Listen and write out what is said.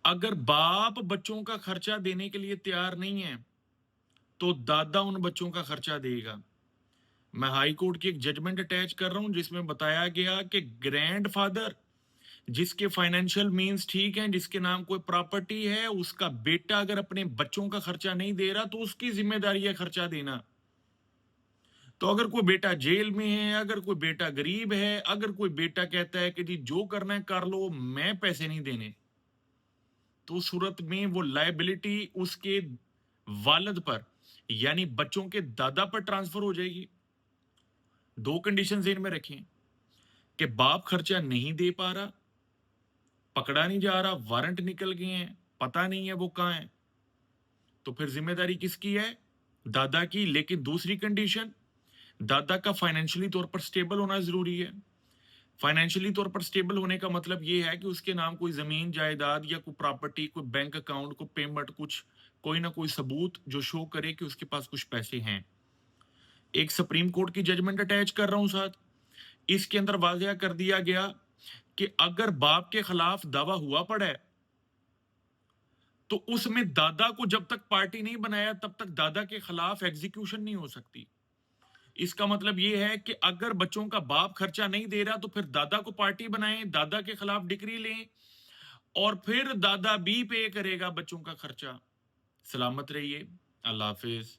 अगर बाप बच्चों का खर्चा देने के लिए तैयार नहीं है तो दादा उन बच्चों का खर्चा देगा। मैं हाई कोर्ट की एक जजमेंट अटैच कर रहा हूं जिसमें बताया गया कि ग्रैंडफादर जिसके फाइनेंशियल मींस ठीक हैं, जिसके नाम कोई प्रॉपर्टी है, उसका बेटा अगर अपने बच्चों का खर्चा नहीं दे रहा तो उसकी जिम्मेदारी है खर्चा देना। तो अगर कोई बेटा जेल में है, अगर कोई बेटा गरीब है, अगर कोई बेटा कहता है कि जी जो करना है कर लो, मैं पैसे नहीं देने, तो उस सूरत में वो लायबिलिटी उसके वालिद पर यानी बच्चों के दादा पर ट्रांसफर हो जाएगी। दो कंडीशन ज़हन में रखें कि बाप खर्चा नहीं दे पा रहा, पकड़ा नहीं जा रहा, वारंट निकल गए हैं, पता नहीं है वो कहां है, तो फिर जिम्मेदारी किसकी है? दादा की। लेकिन दूसरी कंडीशन, दादा का फाइनेंशियली तौर पर स्टेबल होना जरूरी है। फाइनेंशियली तौर पर स्टेबल होने का मतलब ये है कि उसके नाम कोई जमीन जायदाद या कोई प्रॉपर्टी, कोई बैंक अकाउंट, कोई पेमेंट, कुछ कोई ना कोई सबूत जो शो करे कि उसके पास कुछ पैसे हैं। एक सुप्रीम कोर्ट की जजमेंट अटैच कर रहा हूं साथ, इसके अंदर वाजिया कर दिया गया कि अगर बाप के खिलाफ दावा हुआ पड़ा है तो उसमें दादा को जब तक पार्टी नहीं बनाया तब तक दादा के खिलाफ एग्जीक्यूशन नहीं हो सकती। इसका मतलब यह है कि अगर बच्चों का बाप खर्चा नहीं दे रहा तो फिर दादा को पार्टी बनाएं, दादा के खिलाफ डिक्री लें और फिर दादा भी पे करेगा बच्चों का खर्चा। सलामत रहिए। अल्लाह हाफिज।